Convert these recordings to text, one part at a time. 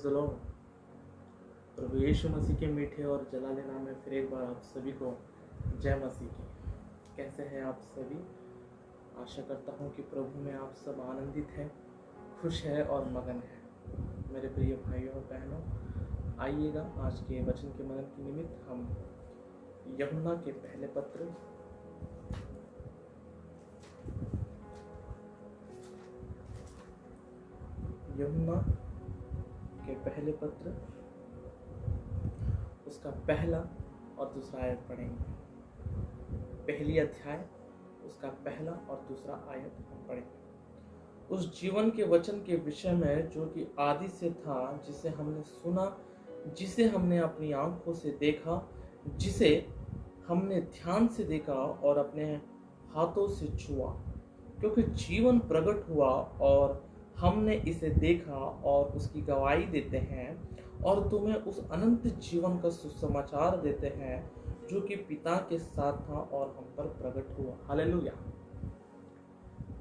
Praise the lord. प्रभु यीशु मसीह के मीठे और जलाले नाम में फिर एक बार आप सभी को जय मसीह की। कैसे हैं आप सभी? आशा करता हूँ कि प्रभु में आप सब आनंदित हैं, खुश है और मगन है। मेरे प्रिय भाइयों और बहनों, आइएगा आज के वचन के मनन के निमित्त हम यूहन्ना के पहले पत्र उसका पहला और दूसरा आयत पढ़ेंगे। पहली अध्याय उसका पहला और दूसरा आयत हम पढ़ेंगे। उस जीवन के वचन के विषय में जो कि आदि से था, जिसे हमने सुना, जिसे हमने अपनी आंखों से देखा, जिसे हमने ध्यान से देखा और अपने हाथों से छुआ, क्योंकि जीवन प्रकट हुआ और हमने इसे देखा और उसकी गवाही देते हैं और तुम्हें उस अनंत जीवन का सुसमाचार देते हैं जो कि पिता के साथ था और हम पर प्रकट हुआ। हालेलुया।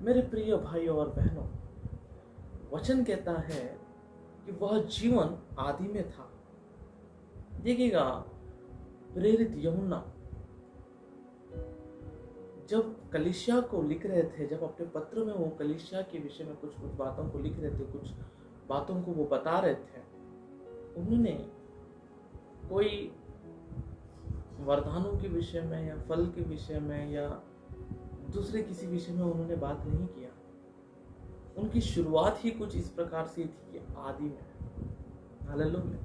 मेरे प्रिय भाइयों और बहनों, वचन कहता है कि वह जीवन आदि में था। देखिएगा, प्रेरित यूहन्ना जब कलीसिया को लिख रहे थे, जब अपने पत्र में वो कलीसिया के विषय में कुछ बातों को लिख रहे थे, कुछ बातों को वो बता रहे थे, उन्होंने कोई वरदानों के विषय में या फल के विषय में या दूसरे किसी विषय में उन्होंने बात नहीं किया। उनकी शुरुआत ही कुछ इस प्रकार से थी कि आदि में। हालेलुया।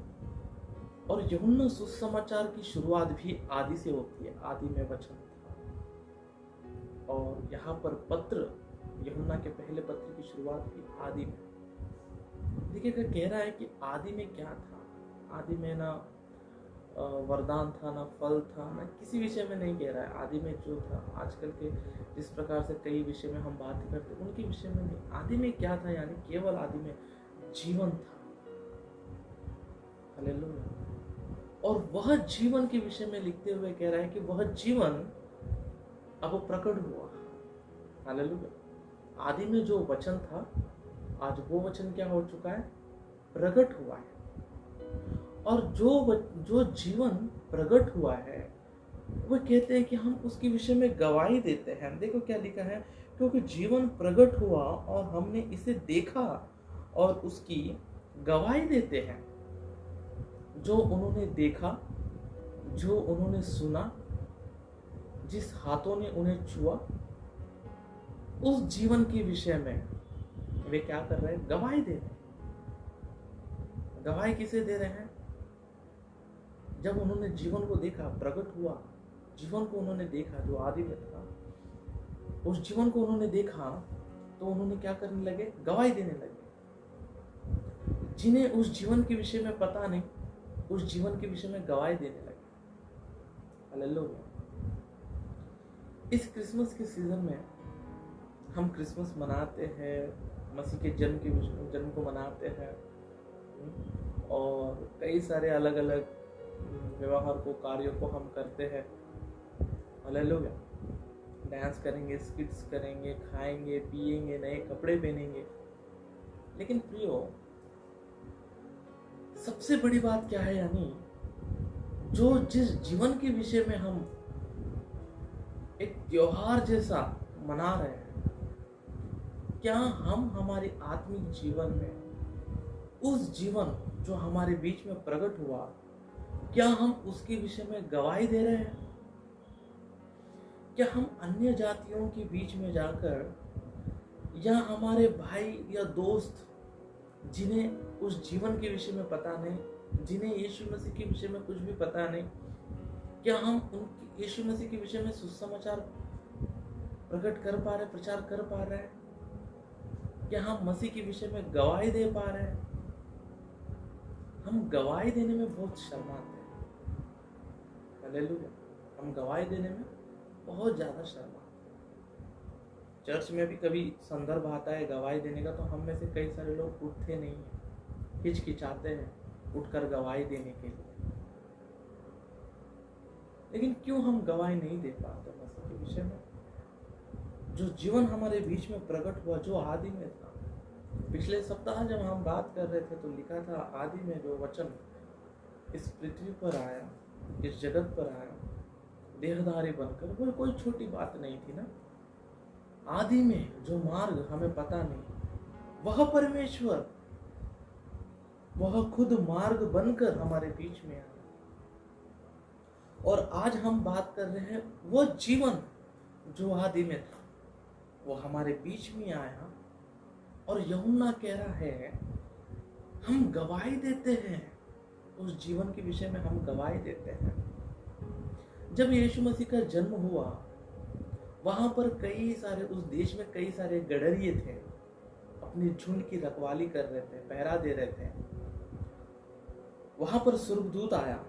और यूहन्ना सुसमाचार की शुरुआत भी आदि से होती है। आदि में वचन था। और यहाँ पर पत्र, यूहन्ना के पहले पत्र की शुरुआत भी आदि में। देखिएगा, कह रहा है कि आदि में क्या था। आदि में ना वरदान था, ना फल था, ना किसी विषय में नहीं कह रहा है। आदि में जो था, आजकल के जिस प्रकार से कई विषय में हम बात करते उनके विषय में नहीं। आदि में क्या था, यानी केवल आदि में जीवन था। हालेलुया। और वह जीवन के विषय में लिखते हुए कह रहा है कि वह जीवन अब प्रकट हुआ। हालेलुया। आदि में जो वचन था, आज वो वचन क्या हो चुका है? प्रकट हुआ है। और जो जीवन प्रकट हुआ है, वो कहते हैं कि हम उसके विषय में गवाही देते हैं। देखो क्या लिखा है, क्योंकि जीवन प्रकट हुआ और हमने इसे देखा और उसकी गवाही देते हैं। जो उन्होंने देखा, जो उन्होंने सुना, जिस हाथों ने उन्हें छुआ, उस जीवन के विषय में वे क्या कर रहे हैं? गवाही दे रहे हैं। गवाही किसे दे रहे हैं? जब उन्होंने जीवन को देखा, प्रकट हुआ, जीवन को उन्होंने देखा जो आदि में था, उस जीवन को उन्होंने देखा तो उन्होंने क्या करने लगे? गवाही देने लगे। जिन्हें उस जीवन के विषय में पता नहीं, उस जीवन के विषय में गवाही देने लगे। हालेलुया। इस क्रिसमस के सीजन में हम क्रिसमस मनाते हैं, मसीह के जन्म को मनाते हैं और कई सारे अलग अलग व्यवहार को, कार्यों को हम करते हैं। हालेलुया। डांस करेंगे, स्किट्स करेंगे, खाएंगे, पिएंगे, नए कपड़े पहनेंगे। लेकिन प्रियो, सबसे बड़ी बात क्या है, यानी जो जिस जीवन के विषय में हम एक त्योहार जैसा मना रहे हैं, क्या हम हमारे आत्मिक जीवन में उस जीवन जो हमारे बीच में प्रकट हुआ, क्या हम उसके विषय में गवाही दे रहे हैं? क्या हम अन्य जातियों के बीच में जाकर या हमारे भाई या दोस्त जिन्हें उस जीवन के विषय में पता नहीं, जिन्हें यीशु मसीह के विषय में कुछ भी पता नहीं, क्या हम उनकी यीशु मसीह के विषय में सुसमाचार प्रकट कर पा रहे, प्रचार कर पा रहे हैं? क्या हम मसीह के विषय में गवाही दे पा रहे हैं? हम गवाही देने में बहुत शर्माते हैं। हालेलुया। हम गवाही देने में बहुत ज़्यादा शर्माते हैं। चर्च में भी कभी संदर्भ आता है गवाही देने का, तो हम में से कई सारे लोग उठते नहीं हैं, हिचकिचाते हैं उठकर गवाही देने के लिए। लेकिन क्यों हम गवाही नहीं दे पाते मसीह के विषय में? जो जीवन हमारे बीच में प्रकट हुआ, जो आदि में था, पिछले सप्ताह जब हम बात कर रहे थे तो लिखा था आदि में जो वचन इस पृथ्वी पर आया, इस जगत पर आया देहधारी बनकर, वो कोई छोटी बात नहीं थी ना। आदि में जो मार्ग हमें पता नहीं, वह परमेश्वर, वह खुद मार्ग बनकर हमारे बीच में आया। और आज हम बात कर रहे हैं वो जीवन जो आदि में था, वो हमारे बीच में आया। और यूहन्ना कह रहा है हम गवाही देते हैं, उस जीवन के विषय में हम गवाही देते हैं। जब यीशु मसीह का जन्म हुआ, वहां पर कई सारे, उस देश में कई सारे गडरिये थे, अपनी झुंड की रखवाली कर रहे थे, पहरा दे रहे थे। वहां पर स्वर्गदूत आया,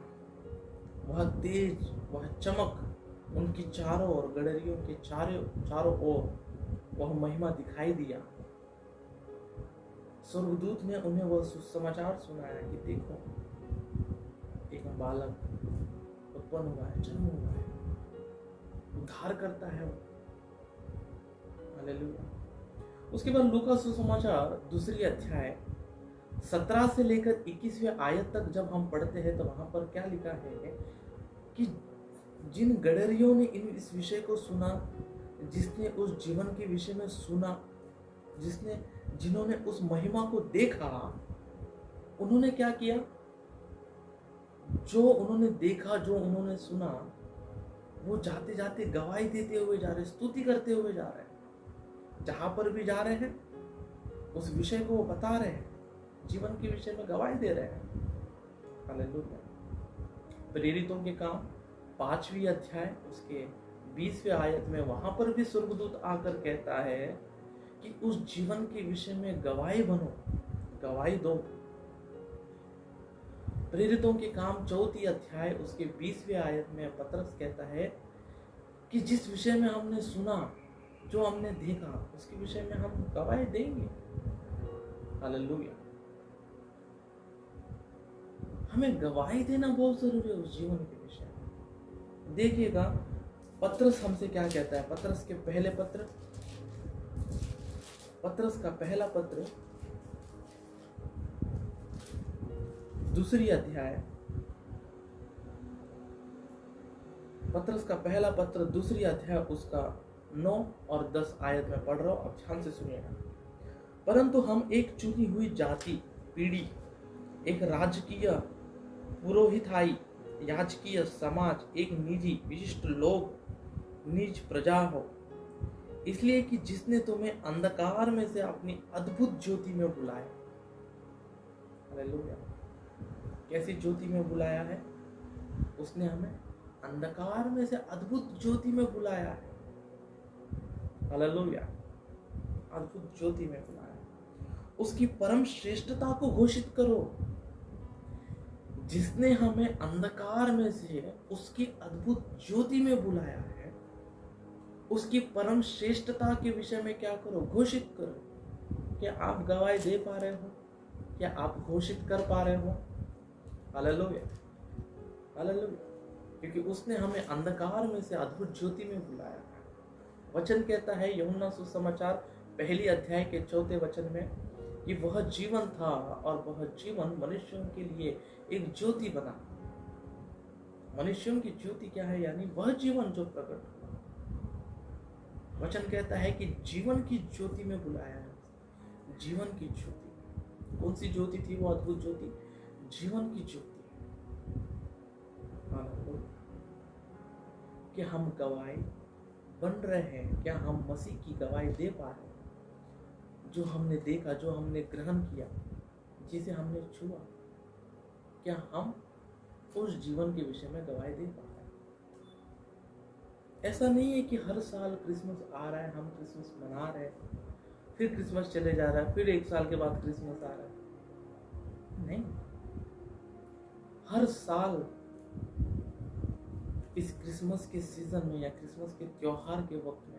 वह तेज, वह चमक उनकी चारों ओर, गडरियों के चारों ओर वह महिमा दिखाई दिया। स्वर्गदूत ने उन्हें वह सुसमाचार सुनाया कि देखो एक बालक उत्पन्न हुआ है, जन्म हुआ है, उद्धार करता है वो। हालेलुया। उसके बाद लूका सुसमाचार 2 अध्याय 17 से लेकर 21वें आयत तक जब हम पढ़ते हैं तो वहां पर क्या लिखा है कि जिन गडरियों ने इस विषय को सुना, जिसने उस जीवन के विषय में सुना, जिन्होंने उस महिमा को देखा, उन्होंने क्या किया? जो उन्होंने देखा, जो उन्होंने सुना, वो जाते जाते गवाही देते हुए जा रहे, स्तुति करते हुए जा रहे हैं। जहां पर भी जा रहे हैं उस विषय को वो बता रहे हैं, जीवन के विषय में गवाही दे रहे हैं। हालेलुया। प्रेरितों के काम 5वीं अध्याय उसके 20वें आयत में वहां पर भी स्वर्गदूत आकर कहता है कि उस जीवन के विषय में गवाही बनो, गवाही दो। प्रेरितों के काम 4 अध्याय उसके 20वें आयत में पतरस कहता है कि जिस विषय में हमने सुना, जो हमने देखा, उसके विषय में हम गवाही देंगे। हालेलुया। हमें गवाही देना बहुत जरूरी है उस जीवन के विषय में। देखिएगा पतरस हमसे क्या कहता है। पतरस का पहला पत्र 2 अध्याय, पतरस का पहला पत्र 2 अध्याय उसका 9 और 10 आयत में पढ़ रहा हूं, अब ध्यान से सुनिएगा। परंतु हम एक चुनी हुई जाति, पीढ़ी, एक राजकीय पुरोहिताई, याजकीय समाज, एक निजी विशिष्ट लोग, निज प्रजा हो, इसलिए कि जिसने तुम्हें अंधकार में से अपनी अद्भुत ज्योति में बुलाया। हालेलुया। कैसी ज्योति में बुलाया है? उसने हमें अंधकार में से अद्भुत ज्योति में बुलाया है। हालेलुया। अद्भुत ज्योति में बुलाया। उसकी परम श्रेष्ठता को घोषित करो। जिसने हमें अंधकार में से उसकी अद्भुत ज्योति में बुलाया है, उसकी परम श्रेष्ठता के विषय में क्या करो? घोषित करो। क्या आप गवाही दे पा रहे हो? क्या आप घोषित कर पा रहे हो? हालेलुया। हालेलुया। क्योंकि उसने हमें अंधकार में से अद्भुत ज्योति में बुलाया है। वचन कहता है यूहन्ना सुसमाचार 1 अध्याय के 4 वचन में कि वह जीवन था और वह जीवन मनुष्यों के लिए एक ज्योति बना। मनुष्यों की ज्योति क्या है? यानी वह जीवन जो प्रकट हुआ। वचन कहता है कि जीवन की ज्योति में बुलाया है। जीवन की ज्योति कौन सी ज्योति थी? वो अद्भुत ज्योति, जीवन की ज्योति। क्या हम गवाही बन रहे हैं? क्या हम मसीह की गवाही दे पा रहे हैं? जो हमने देखा, जो हमने ग्रहण किया, जिसे हमने छुआ, क्या हम उस जीवन के विषय में गवाही दे पा रहे हैं? ऐसा नहीं है कि हर साल क्रिसमस आ रहा है, हम क्रिसमस मना रहे हैं, फिर क्रिसमस चले जा रहा है, फिर 1 साल के बाद क्रिसमस आ रहा है। नहीं, हर साल इस क्रिसमस के सीजन में या क्रिसमस के त्योहार के वक्त में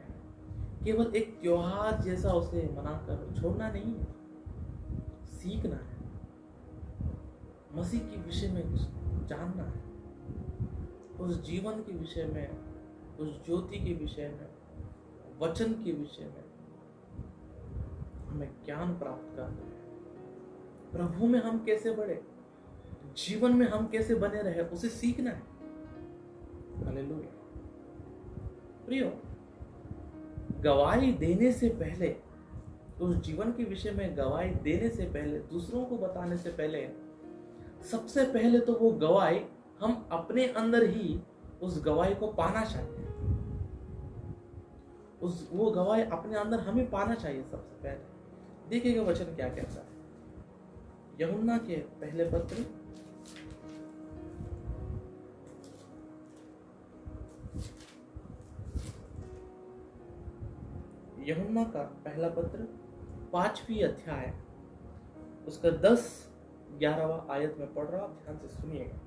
केवल एक त्योहार जैसा उसे मनाकर छोड़ना नहीं है, सीखना है, मसीह के विषय में जानना है, उस जीवन के विषय में, उस ज्योति के विषय में, वचन के विषय में हमें ज्ञान प्राप्त करना है, प्रभु में हम कैसे बढ़े, जीवन में हम कैसे बने रहे, उसे सीखना है। हालेलुया। प्रियो, गवाही देने से पहले, उस जीवन के विषय में गवाही देने से पहले, दूसरों को बताने से पहले, सबसे पहले तो वो गवाही हम अपने अंदर ही उस गवाही को पाना चाहिए। वो गवाही अपने अंदर हमें पाना चाहिए सबसे पहले। देखिएगा वचन क्या कहता है, यूहन्ना के पहले पत्र यूहन्ना का पहला पत्र 5वीं अध्याय उसका 10-11वां आयत में पढ़ रहा, आप ध्यान से सुनिएगा।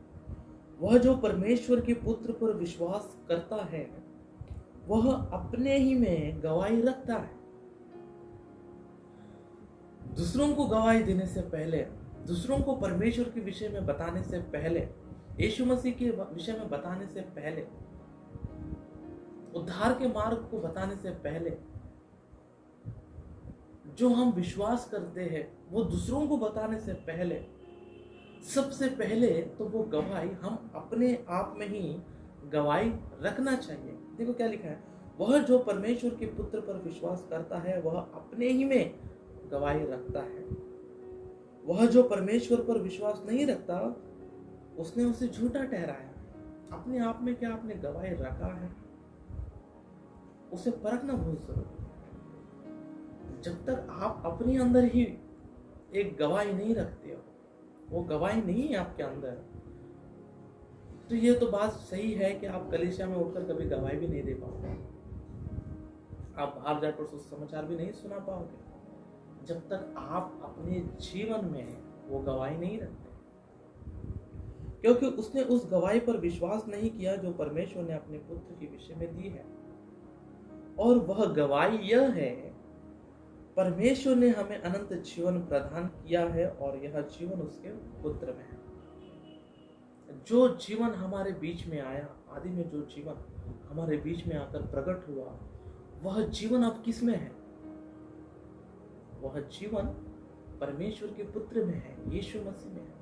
वह जो परमेश्वर के पुत्र पर विश्वास करता है वह अपने ही में गवाही रखता है। दूसरों को गवाही देने से पहले, दूसरों को परमेश्वर के विषय में बताने से पहले, यीशु मसीह के विषय में बताने से पहले, उद्धार के मार्ग को बताने से पहले, जो हम विश्वास करते हैं वो दूसरों को बताने से पहले, सबसे पहले तो वो गवाही हम अपने आप में ही गवाही रखना चाहिए। देखो क्या लिखा है, वह जो परमेश्वर के पुत्र पर विश्वास करता है वह अपने ही में गवाही रखता है। वह जो परमेश्वर पर विश्वास नहीं रखता उसने उसे झूठा ठहराया। अपने आप में क्या आपने गवाही रखा है, उसे परखना बहुत जरूरी है। जब तक आप अपने अंदर ही एक गवाही नहीं रखते हो, वो गवाही नहीं है आपके अंदर, तो ये तो बात सही है कि आप कलीसिया में उठकर कभी गवाही भी नहीं दे पाओगे, आप बाहर जाकर सुसमाचार भी नहीं सुना पाओगे, जब तक आप अपने जीवन में वो गवाही नहीं रखते। क्योंकि उसने उस गवाही पर विश्वास नहीं किया जो परमेश्वर ने अपने पुत्र के विषय में दी है। और वह गवाही यह है, परमेश्वर ने हमें अनंत जीवन प्रदान किया है और यह जीवन उसके पुत्र में है। जो जीवन हमारे बीच में आया, आदि में जो जीवन हमारे बीच में आकर प्रकट हुआ, वह जीवन अब किस में है? वह जीवन परमेश्वर के पुत्र में है, यीशु मसीह में है।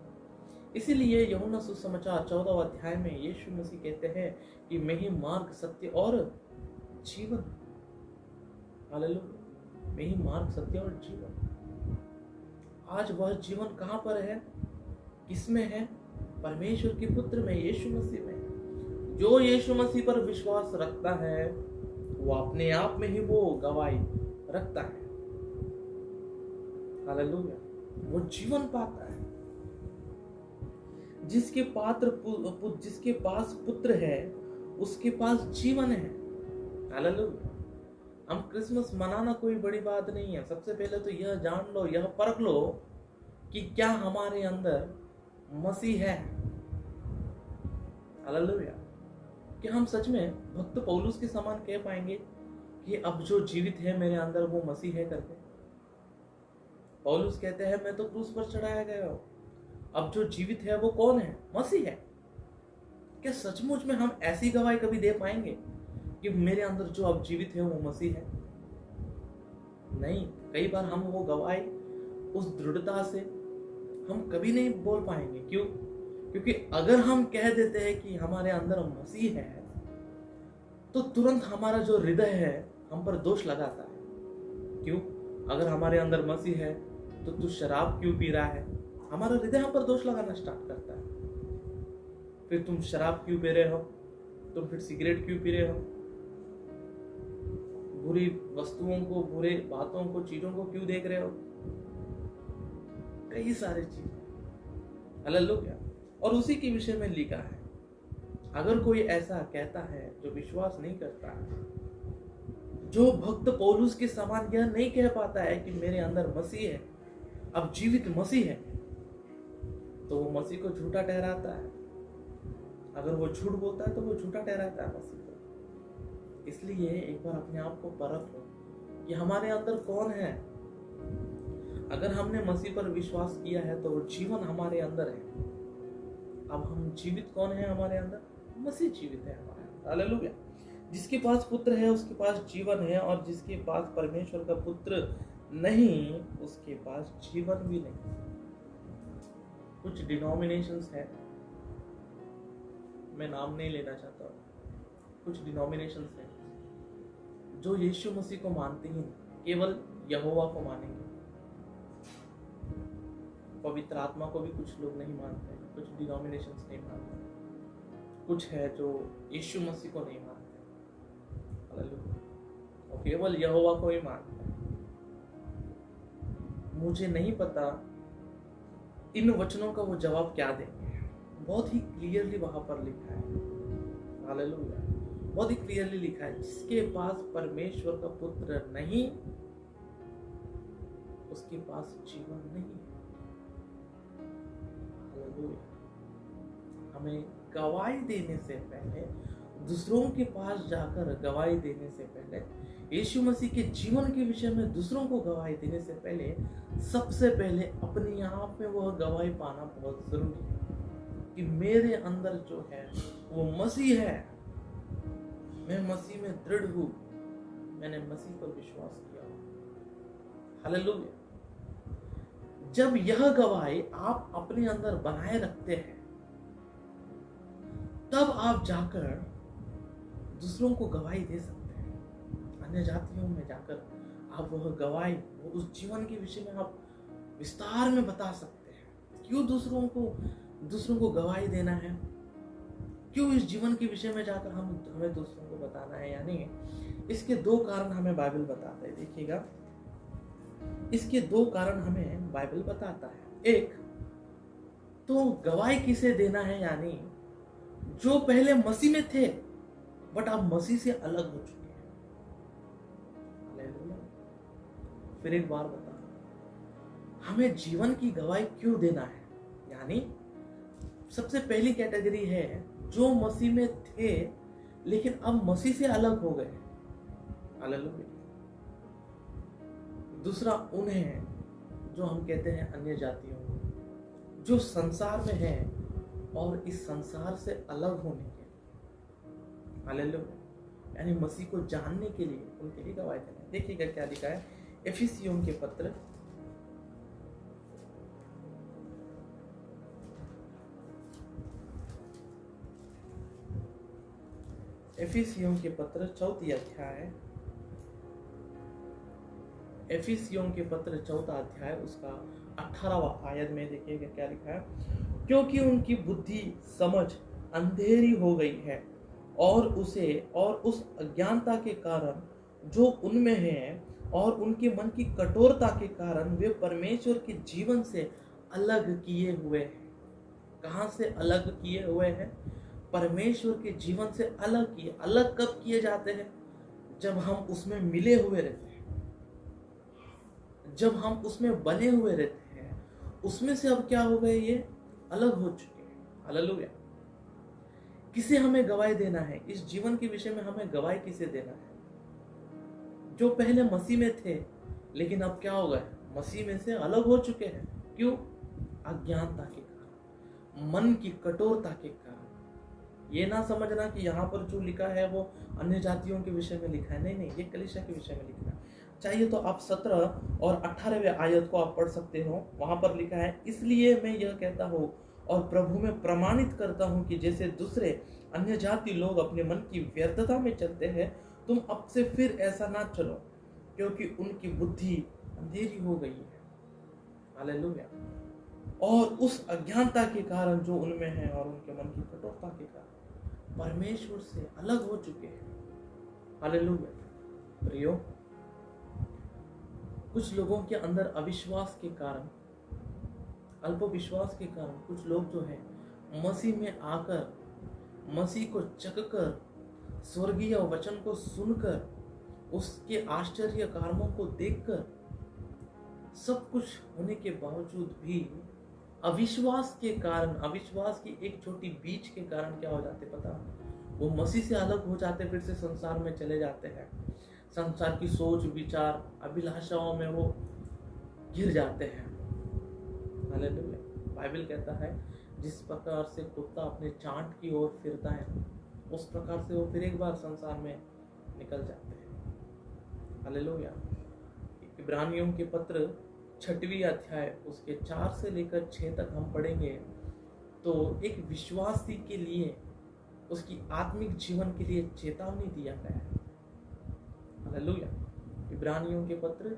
इसीलिए यूहन्ना सुसमाचार 14वां अध्याय में यीशु मसीह कहते हैं कि मैं ही मार्ग, सत्य और जीवन। हालेलुया, मैं ही मार्ग, सत्य और जीवन। आज वह जीवन कहां पर है, किसमें है? परमेश्वर के पुत्र में, यीशु मसीह में। जो यीशु मसीह पर विश्वास रखता है वो अपने आप में ही वो गवाही रखता है। हालेलुया, वो जीवन पाता है। जिसके पास पुत्र है उसके पास जीवन है। हालेलुया। हम क्रिसमस मनाना कोई बड़ी बात नहीं है। सबसे पहले तो यह जान लो, यह परख लो कि क्या हमारे अंदर मसीह है। हालेलुया। कि हम सच में भक्त पौलुस के समान कह पाएंगे कि अब जो जीवित है मेरे अंदर वो मसीह है करके? पौलुस कहते हैं मैं तो क्रूस पर चढ़ाया गया हूं, अब जो जीवित है वो कौन है? मसीह है। क्या सचमुच में हम ऐसी गवाही कभी दे पाएंगे कि मेरे अंदर जो अब जीवित है वो मसीह है? नहीं। कई बार हम वो गवाही उस दृढ़ता से हम कभी नहीं बोल पाएंगे। क्यों? क्योंकि अगर हम कह देते हैं कि हमारे अंदर मसीह है तो तुरंत हमारा जो हृदय है हम पर दोष लगाता है। क्यों? अगर हमारे अंदर मसीह है तो तू शराब क्यों पी रहा है? हमारा हृदय हम पर दोष लगाना स्टार्ट करता है। फिर तुम शराब क्यों पी रहे हो? तुम फिर सिगरेट क्यों पी रहे हो? बुरी वस्तुओं को, बुरे बातों को, चीजों को क्यों देख रहे हो? कई सारी चीजें। हालेलुया। और उसी के विषय में लिखा है, अगर कोई ऐसा कहता है जो विश्वास नहीं करता है, जो भक्त पौलुस के समान यह नहीं कह पाता है कि मेरे अंदर मसीह है, अब जीवित मसीह है, तो वो मसीह को झूठा ठहराता है। अगर वो झूठ बोलता है तो वो झूठा ठहराता है मसीह को। इसलिए एक बार अपने आप को परख लो कि हमारे अंदर कौन है। अगर हमने मसीह पर विश्वास किया है तो वो जीवन हमारे अंदर है। अब हम जीवित कौन है हमारे अंदर? मसीह जीवित है हमारे अंदर। हालेलुया। जिसके पास पुत्र है उसके पास जीवन है, और जिसके पास परमेश्वर का पुत्र नहीं उसके पास जीवन भी नहीं। कुछ डिनोमिनेशंस है, मैं नाम नहीं लेना चाहता हूँ, कुछ डिनोमिनेशंस है जो यीशु मसीह को मानते ही नहीं, केवल यहोवा को मानेंगे। पवित्र आत्मा को भी कुछ लोग नहीं मानते, कुछ डिनोमिनेशंस नहीं मानते, कुछ है जो यीशु मसीह को नहीं मानते, हालेलुया, वो केवल यहोवा को ही मानते हैं। मुझे नहीं पता इन वचनों का वो जवाब क्या देंगे। बहुत ही क्लियरली वहां पर लिखा है, हालेलुया, बहुत ही क्लियरली लिखा है, जिसके पास परमेश्वर का पुत्र नहीं उसके पास जीवन नहीं। हालेलुया। हमें गवाही देने से पहले, दूसरों के पास जाकर गवाही देने से पहले, यीशु मसीह के जीवन के विषय में दूसरों को गवाही देने से पहले, सबसे पहले अपने आप में वह गवाही पाना बहुत जरूरी है कि मेरे अंदर जो है वो मसीह है, मैं मसीह में दृढ़ हूं, मैंने मसीह पर विश्वास किया। हालेलुया। जब यह गवाही आप अपने अंदर बनाए रखते हैं, तब आप जाकर दूसरों को गवाही दे सकते हैं। अन्य जातियों में जाकर आप वह गवाही, वो उस जीवन के विषय में आप विस्तार में बता सकते हैं। क्यों दूसरों को गवाही देना है? क्यों इस जीवन के विषय में जाकर हमें दूसरों को बताना है? यानी इसके दो कारण हमें बाइबल बताता है। देखिएगा, इसके दो कारण हमें बाइबल बताता है। एक तो गवाही किसे देना है, यानी जो पहले मसीह में थे बट आप मसीह से अलग हो चुके हैं। फिर एक बार बता, हमें जीवन की गवाही क्यों देना है? यानी सबसे पहली कैटेगरी है जो मसीह में थे लेकिन अब मसीह से अलग हो गए। हालेलुया। दूसरा उन्हें जो हम कहते हैं अन्य जातियों, जो संसार में है और इस संसार से अलग होने के लिए, हालेलुया, यानी मसीह को जानने के लिए उनके लिए गवाही देना है। देखिएगा क्या लिखा है एफिसियों के पत्र, एफिसियों के पत्र 4 अध्याय, एफिसियों के पत्र 4 अध्याय उसका 18वां आयत में देखिएगा क्या लिखा है, क्योंकि उनकी बुद्धि समझ अंधेरी हो गई है और उस अज्ञानता के कारण जो उनमें है और उनके मन की कठोरता के कारण वे परमेश्वर के जीवन से अलग किए हुए हैं। कहां से अलग किए हुए हैं? परमेश्वर के जीवन से अलग किए। अलग कब किए जाते हैं? जब हम उसमें मिले हुए रहते हैं, जब हम उसमें बने हुए रहते हैं, उसमें से अब क्या हो गए? ये अलग हो चुके हैं। हालेलुया। किसे हमें गवाही देना है? इस जीवन के विषय में हमें गवाही किसे देना है? जो पहले मसीह में थे लेकिन अब क्या हो गए? मसीह में से अलग हो चुके हैं। क्यों? अज्ञानता के कारण, मन की कठोरता के कारण। ये ना समझना कि यहाँ पर जो लिखा है वो अन्य जातियों के विषय में लिखा है, नहीं, ये कलीसिया के विषय में लिखा है। चाहिए तो आप 17 और 18वें आयत को आप पढ़ सकते हो। वहां पर लिखा है, इसलिए मैं यह कहता हूँ और प्रभु में प्रमाणित करता हूँ कि जैसे दूसरे अन्य जाति लोग अपने मन की व्यर्थता में चलते हैं, तुम अब से फिर ऐसा ना चलो, क्योंकि उनकी बुद्धि अंधेरी हो गई है। हालेलुया। और उस अज्ञानता के कारण जो उनमें है और उनके मन की कठोरता के कारण परमेश्वर से अलग हो चुके हैं। हालेलुया। प्रियो, कुछ लोगों के अंदर अविश्वास के कारण, अल्प विश्वास के कारण कुछ लोग जो है मसीह में आकर, मसीह को चखकर, स्वर्गीय वचन को सुनकर, उसके आश्चर्य कार्यों को देखकर, सब कुछ होने के बावजूद भी अविश्वास के कारण, अविश्वास की एक छोटी बीज के कारण क्या हो जाते पता? वो मसीह से अलग हो जाते, फिर से संसार में चले जाते हैं। संसार की सोच, विचार, अभिलाषाओं में वो गिर जाते हैं। हालेलुया। बाइबल कहता है, जिस प्रकार से कुत्ता अपने चांट की ओर फिरता है, उस प्रकार से वो फिर एक बार संसार में निकल जाते हैं। हालेलुया। इब्रानियों के पत्र 6वीं अध्याय उसके 4 से लेकर 6 तक हम पढ़ेंगे तो एक विश्वासी के लिए उसकी आत्मिक जीवन के लिए चेतावनी दिया गया है। हालेलुया। इब्रानियों के पत्र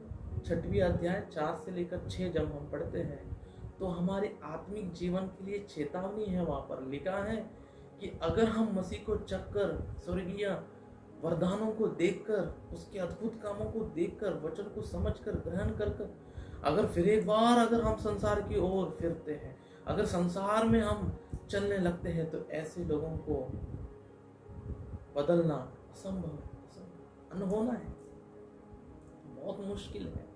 6वीं अध्याय 4 से लेकर 6 जब हम पढ़ते हैं तो हमारे आत्मिक जीवन के लिए चेतावनी है। वहां पर लिखा है कि अगर हम मसीह को चखकर, स्वर्गीय वरदानों को देखकर, उसके अद्भुत कामों को देखकर, वचन को समझकर, ग्रहण कर अगर फिर एक बार अगर हम संसार की ओर फिरते हैं, अगर संसार में हम चलने लगते हैं, तो ऐसे लोगों को बदलना असंभव, अनहोना है, बहुत मुश्किल है।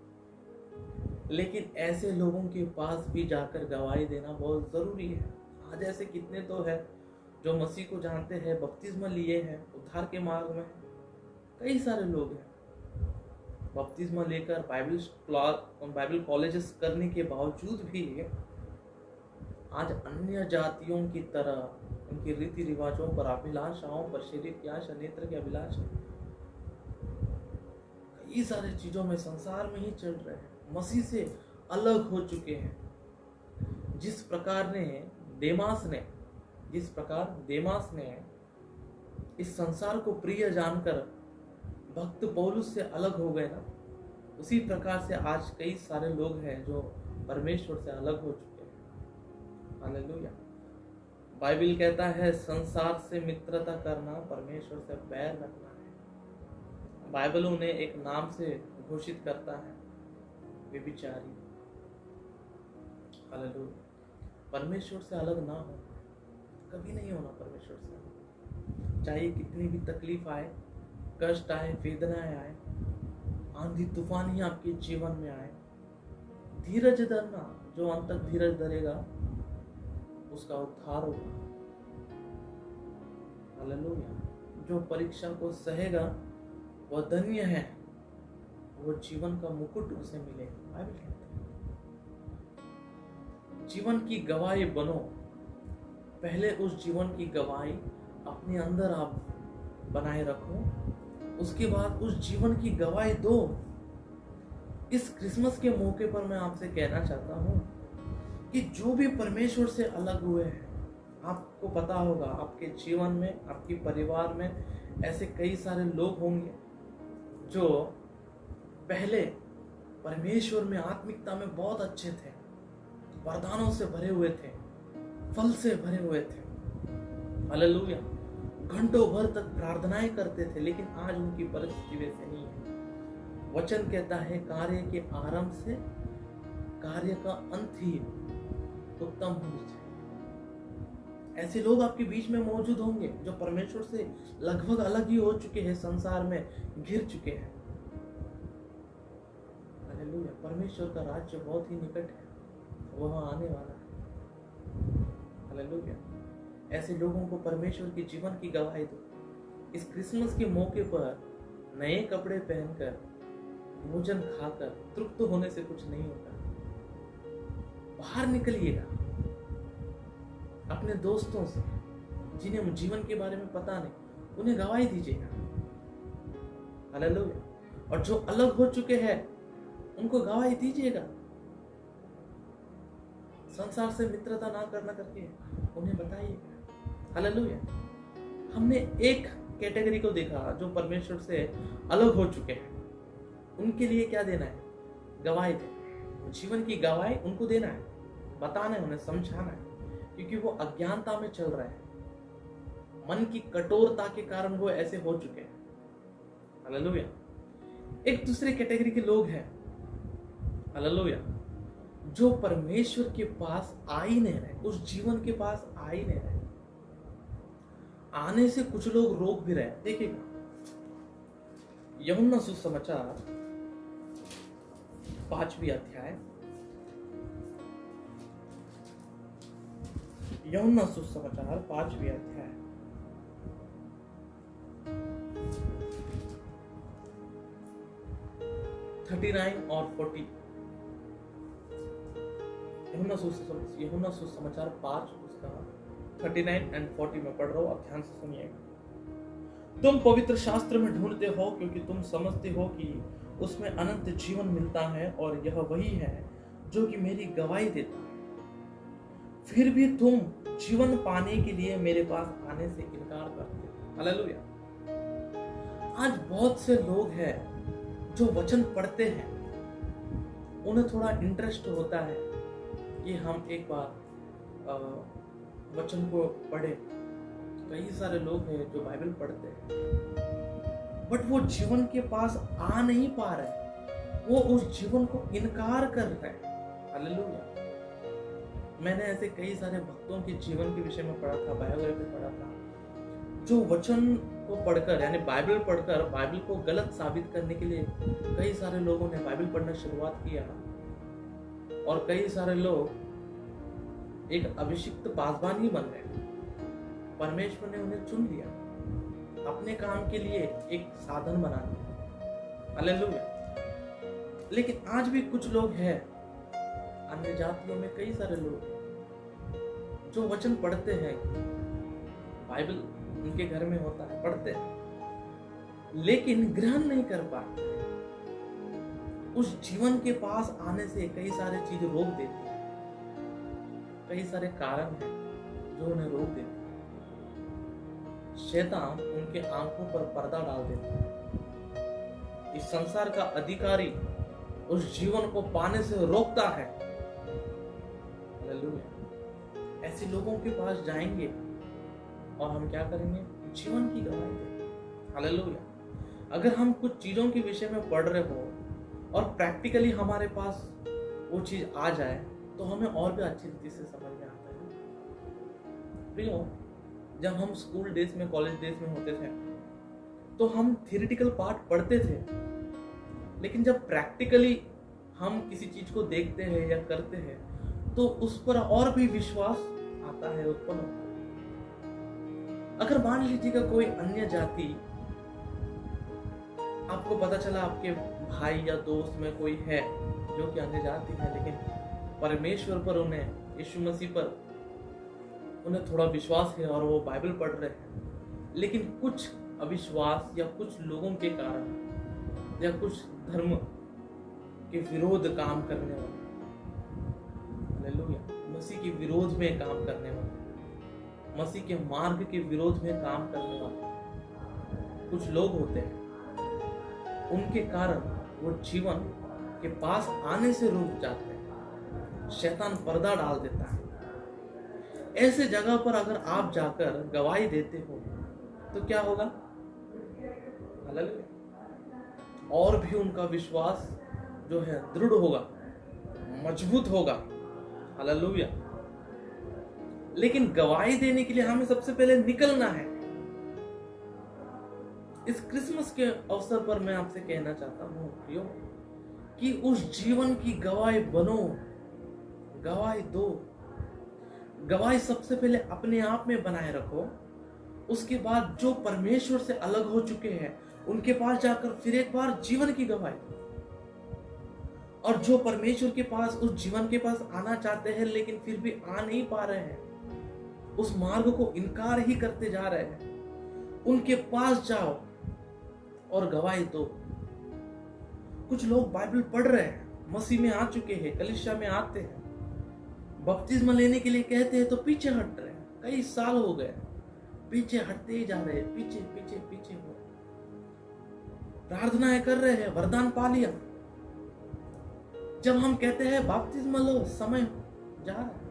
लेकिन ऐसे लोगों के पास भी जाकर गवाही देना बहुत जरूरी है। आज ऐसे कितने तो है जो मसीह को जानते हैं, बपतिस्मा लिए हैं, उद्धार के मार्ग में कई सारे लोग हैं, बपतिस्मा लेकर बाइबल कॉलेजेस करने के बावजूद भी आज अन्य जातियों की तरह उनके रीति रिवाजों पर, अभिलाषाओं पर, शरीर की आशा, नेत्र की अभिलाषा, कई सारे चीजों में संसार में ही चल रहे हैं, मसीह से अलग हो चुके हैं। जिस प्रकार देमास ने इस संसार को प्रिय जानकर भक्त पौलुस से अलग हो गए ना, उसी प्रकार से आज कई सारे लोग हैं जो परमेश्वर से अलग हो चुके हैं। हालेलुया। बाइबल कहता है संसार से मित्रता करना परमेश्वर से बैर रखना है। बाइबल उन्हें एक नाम से घोषित करता है, व्यभिचारी। हालेलुया। परमेश्वर से अलग ना हो, कभी नहीं होना परमेश्वर से। चाहे कितनी भी तकलीफ आए, कष्ट आए, वेदनाएं आए, आंधी तूफान ही आपके जीवन में आए, धीरज धरना। जो अंत तक धीरज धरेगा उसका उद्धार होगा। हालेलुया। जो परीक्षा को सहेगा वह धन्य है, वो जीवन का मुकुट उसे मिलेगा। बाइबल कहते हैं जीवन की गवाही बनो। पहले उस जीवन की गवाही अपने अंदर आप बनाए रखो, उसके बाद उस जीवन की गवाही दो। इस क्रिसमस के मौके पर मैं आपसे कहना चाहता हूं कि जो भी परमेश्वर से अलग हुए हैं, आपको पता होगा आपके जीवन में, आपके परिवार में ऐसे कई सारे लोग होंगे जो पहले परमेश्वर में, आत्मिकता में बहुत अच्छे थे, वरदानों से भरे हुए थे, फल से भरे हुए थे। हालेलुया। घंटों भर तक प्रार्थनाएं करते थे, लेकिन आज उनकी परिस्थिति वैसे नहीं है। वचन कहता है कार्य के आरंभ से कार्य का अंत ही उत्तम होना चाहिए। ऐसे लोग आपके बीच में मौजूद होंगे जो परमेश्वर से लगभग अलग ही हो चुके हैं, संसार में घिर चुके हैं। हालेलुया। परमेश्वर का राज्य बहुत ही निकट है, वह आने वाला है। हालेलुया। ऐसे लोगों को परमेश्वर के जीवन की गवाही दो। इस क्रिसमस के मौके पर नए कपड़े पहनकर, भोजन खाकर तृप्त होने से कुछ नहीं होता। बाहर निकलिएगा, अपने दोस्तों से जिन्हें जीवन के बारे में पता नहीं, उन्हें गवाही दीजिएगा। हालेलुया। और जो अलग हो चुके हैं उनको गवाही दीजिएगा। संसार से मित्रता ना करना करके उन्हें बताइएगा। हालेलुया। हमने एक कैटेगरी को देखा जो परमेश्वर से अलग हो चुके हैं, उनके लिए क्या देना है? गवाही देना। जीवन की गवाही उनको देना है, बताना है, उन्हें समझाना है, क्योंकि वो अज्ञानता में चल रहे हैं। मन की कठोरता के कारण वो ऐसे हो चुके हैं। हालेलुया। एक दूसरे कैटेगरी के लोग हैं, हालेलुया, जो परमेश्वर के पास आ ही नहीं रहे, उस जीवन के पास आ ही नहीं रहे। आने से कुछ लोग रोक भी रहे। देखिएगा यूहन्ना सुसमाचार 5वीं अध्याय, यूहन्ना सुसमाचार 5वीं अध्याय 39 और 40। यूहन्ना सुसमाचार 5 उसका 39 एंड 40 में पढ़ रहा हूं, आप ध्यान से सुनिएगा। तुम पवित्र शास्त्र में ढूंढते हो क्योंकि तुम समझते हो कि उसमें अनंत जीवन मिलता है और यह वही है जो कि मेरी गवाही देता है। फिर भी तुम जीवन पाने के लिए मेरे पास आने से इनकार करते हो। हालेलुया। आज बहुत से लोग हैं जो वचन पढ़ते हैं, उन्हें थोड़ा इंटरेस्ट होता है कि हम एक बार वचन को पढ़े। कई सारे लोग हैं जो बाइबल पढ़ते हैं बट वो जीवन के पास आ नहीं पा रहे, वो उस जीवन को इनकार कर रहे हैं। हालेलुया। मैंने ऐसे कई सारे भक्तों के जीवन के विषय में पढ़ा था, बायोग्राफी पढ़ा था, जो वचन को पढ़कर यानी बाइबल पढ़कर बाइबल को गलत साबित करने के लिए कई सारे लोगों ने बाइबल पढ़ना शुरुआत किया और कई सारे लोग एक अभिषिक्त पासवान ही बन गए। परमेश्वर ने उन्हें चुन लिया अपने काम के लिए, एक साधन बना दिया। हालेलुया। लेकिन आज भी कुछ लोग हैं, अन्य जातियों में कई सारे लोग जो वचन पढ़ते हैं, बाइबल उनके घर में होता है, पढ़ते हैं लेकिन ग्रहण नहीं कर पाते। उस जीवन के पास आने से कई सारे चीज रोक देती है, कई सारे कारण हैं जो उन्हें रोक देते हैं। शैतान उनके आंखों पर पर्दा डाल देता है। इस संसार का अधिकारी उस जीवन को पाने से रोकता है। हालेलुया। ऐसे लोगों के पास जाएंगे और हम क्या करेंगे? जीवन की गवाही देंगे। हालेलुया। अगर हम कुछ चीजों के विषय में पढ़ रहे हो और प्रैक्टिकली हमारे पास वो चीज आ जाए तो हमें और भी अच्छी रीति से समझ में आता है। प्रियो, जब हम स्कूल डेज में, कॉलेज डेज में होते थे तो हम थियोरेटिकल पार्ट पढ़ते थे, लेकिन जब प्रैक्टिकली हम किसी चीज को देखते हैं या करते हैं तो उस पर और भी विश्वास आता है, उत्पन्न होता है। अगर मान लीजिएगा कोई अन्य जाति, आपको पता चला आपके भाई या दोस्त में कोई है जो कि अन्य जाति है, लेकिन परमेश्वर पर उन्हें, यीशु मसीह पर उन्हें थोड़ा विश्वास है और वो बाइबल पढ़ रहे हैं, लेकिन कुछ अविश्वास या कुछ लोगों के कारण या कुछ धर्म के विरोध काम करने वाले, हालेलुया, मसीह के विरोध में काम करने वाले, मसीह के मार्ग के विरोध में काम करने वाले कुछ लोग होते हैं, उनके कारण वो जीवन के पास आने से रुक जाते हैं। शैतान पर्दा डाल देता है। ऐसे जगह पर अगर आप जाकर गवाही देते हो तो क्या होगा? हालेलुया। और भी उनका विश्वास जो है दृढ़ होगा, मजबूत होगा। हालेलुया। लेकिन गवाही देने के लिए हमें सबसे पहले निकलना है। इस क्रिसमस के अवसर पर मैं आपसे कहना चाहता हूं प्रियो कि उस जीवन की गवाही बनो, गवाही दो। गवाही सबसे पहले अपने आप में बनाए रखो, उसके बाद जो परमेश्वर से अलग हो चुके हैं उनके पास जाकर फिर एक बार जीवन की गवाही दो। और जो परमेश्वर के पास, उस जीवन के पास आना चाहते हैं लेकिन फिर भी आ नहीं पा रहे हैं, उस मार्ग को इनकार ही करते जा रहे हैं, उनके पास जाओ और गवाही दो। कुछ लोग बाइबल पढ़ रहे हैं, मसीह में आ चुके हैं, कलीसिया में आते हैं, बपतिस्मा लेने के लिए कहते हैं तो पीछे हट रहे हैं। कई साल हो गए, पीछे हटते ही जा रहे हैं, पीछे पीछे पीछे हो। प्रार्थनाएं कर रहे हैं, वरदान पा लिया, जब हम कहते हैं बपतिस्मा लो, समय जा रहा है।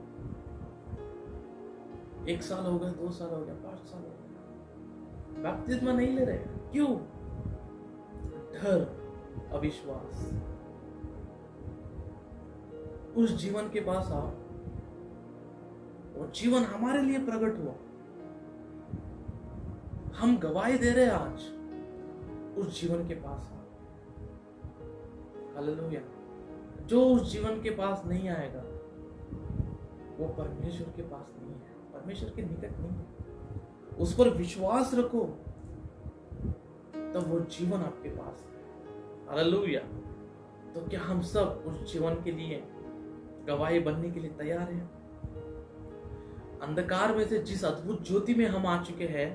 1 साल हो गया, 2 साल हो गया, 5 साल हो गया, बपतिस्मा नहीं ले रहे। क्यों? डर, अविश्वास। उस जीवन के पास आओ, वो जीवन हमारे लिए प्रकट हुआ। हम गवाही दे रहे हैं आज, उस जीवन के पास आओ। हालेलुया। जो उस जीवन के पास नहीं आएगा वो परमेश्वर के पास नहीं है, परमेश्वर के निकट नहीं है। उस पर विश्वास रखो, तब वो जीवन आपके पास है। हालेलुया। तो क्या हम सब उस जीवन के लिए गवाही बनने के लिए तैयार हैं? अंधकार में से जिस अद्भुत ज्योति में हम आ चुके हैं,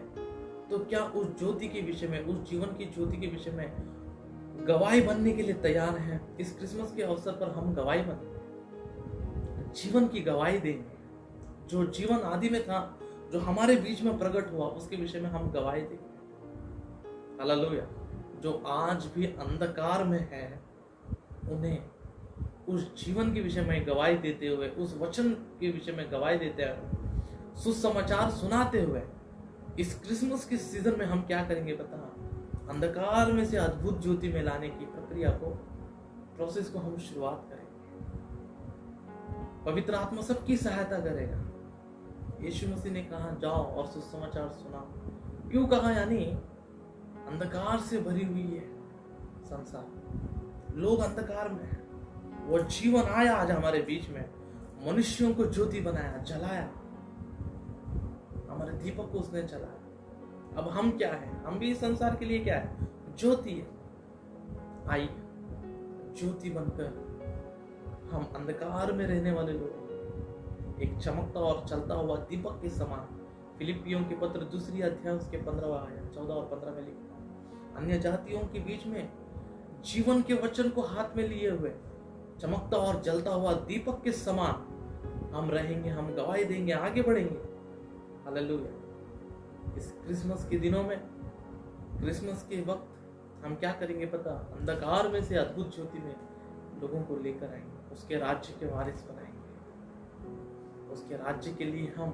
तो क्या उस ज्योति के विषय में, उस जीवन की ज्योति के विषय में गवाही बनने के लिए तैयार हैं। इस क्रिसमस के अवसर पर हम गवाही बन जीवन की गवाही देंगे। जो जीवन आदि में था, जो हमारे बीच में प्रकट हुआ, उसके विषय में हम गवाही देंगे। हालेलुया। जो आज भी अंधकार में है, उन्हें उस जीवन के विषय में गवाही देते हुए, उस वचन के विषय में गवाही देते हुए, सुसमाचार सुनाते हुए इस क्रिसमस के सीजन में हम क्या करेंगे पता? अंधकार में से अद्भुत ज्योति में लाने की प्रक्रिया को, प्रोसेस को हम शुरुआत करेंगे। पवित्र आत्मा सबकी सहायता करेगा। यीशु मसीह ने कहा जाओ और सुसमाचार सुनाओ। क्यों कहा? यानी अंधकार से भरी हुई है संसार, लोग अंधकार में है। वो जीवन आया आज हमारे बीच में, मनुष्यों को ज्योति बनाया, जलाया, हमारे दीपक को उसने जलाया। अब हम क्या है? हम भी इस संसार के लिए क्या है? ज्योति है। आइए ज्योति बनकर हम अंधकार में रहने वाले लोग एक चमकता और चलता हुआ दीपक के समान, फिलिपियों के पत्र 2 अध्याय उसके 15 आयत 14 और 15 में लिखा, अन्य जातियों के बीच में जीवन के वचन को हाथ में लिए हुए चमकता और जलता हुआ दीपक के समान हम रहेंगे, हम गवाही देंगे, आगे बढ़ेंगे। हालेलुया। इस क्रिसमस के दिनों में, क्रिसमस के वक्त हम क्या करेंगे पता? अंधकार में से अद्भुत ज्योति में लोगों को लेकर आएंगे, उसके राज्य के वारिस बनाएंगे, उसके राज्य के लिए हम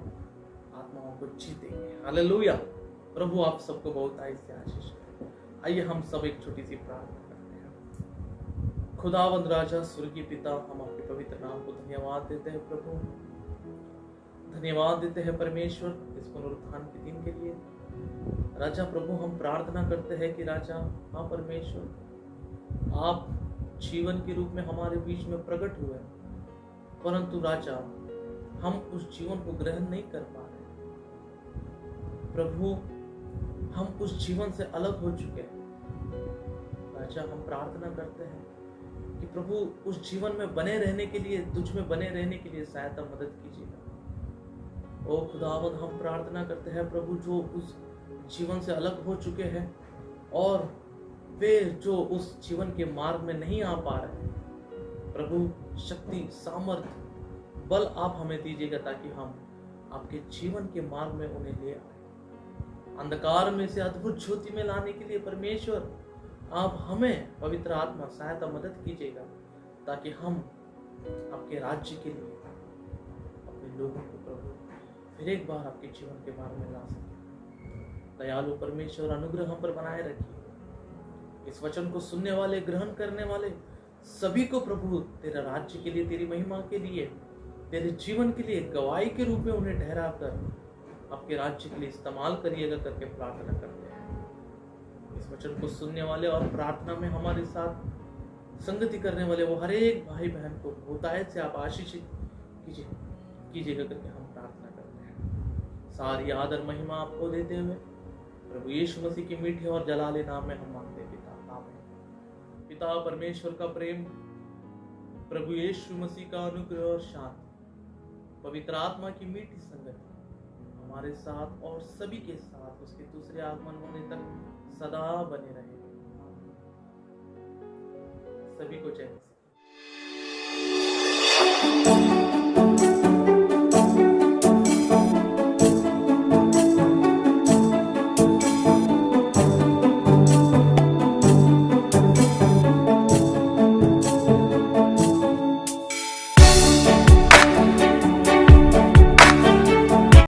आत्माओं को जीतेंगे। हालेलुया। प्रभु आप सबको बहुत से आशीष करें। आइए हम सब एक छोटी सी प्रार्थना करते हैं। खुदावंद राजा, स्वर्गीय पिता, हम आपके पवित्र नाम को धन्यवाद देते हैं प्रभु, धन्यवाद देते हैं परमेश्वर इस पुनरुत्थान के दिन के लिए। राजा प्रभु हम प्रार्थना करते हैं कि राजा, हाँ परमेश्वर, आप जीवन के रूप में हमारे बीच में प्रकट हुए, परंतु राजा हम उस जीवन को ग्रहण नहीं कर पा रहे। प्रभु हम उस जीवन से अलग हो चुके हैं। राजा हम प्रार्थना करते हैं कि प्रभु उस जीवन में बने रहने के लिए, तुझ में बने रहने के लिए सहायता मदद कीजिएगा। ओ खुदावंद हम प्रार्थना करते हैं प्रभु, जो उस जीवन से अलग हो चुके हैं और वे जो उस जीवन के मार्ग में नहीं आ पा रहे, प्रभु शक्ति, सामर्थ्य, बल आप हमें दीजिएगा ताकि हम आपके जीवन के मार्ग में उन्हें ले आए। अंधकार में से अद्भुत ज्योति में लाने के लिए परमेश्वर आप हमें पवित्र आत्मा सहायता मदद कीजिएगा ताकि हम आपके राज्य के लिए अपने लोगों को प्रभु फिर एक बार आपके जीवन के बारे में ला सकें। दयालु परमेश्वर अनुग्रह हम पर बनाए रखिए। इस वचन को सुनने वाले, ग्रहण करने वाले सभी को प्रभु तेरा राज्य के लिए, तेरी महिमा के लिए, तेरे जीवन के लिए गवाही के रूप में उन्हें ठहरा कर आपके राज्य के लिए इस्तेमाल करिएगा करके प्रार्थना करते हैं। इस वचन को सुनने वाले और प्रार्थना में हमारे साथ संगति करने वाले वो हर एक भाई बहन को बहुतायत से आप आशीषित कीजिएगा करके हम प्रार्थना करते हैं। सारी आदर महिमा आपको देते हुए प्रभु यीशु मसीह के मीठे और जलाले नाम में हम मांगते हैं पिता, आमीन। पिता परमेश्वर का प्रेम, प्रभु यीशु मसीह का अनुग्रह और शांति, पवित्र आत्मा की मीठी संगति हमारे साथ और सभी के साथ उसके दूसरे आगमन होने तक सदा बने रहे। सभी को जय।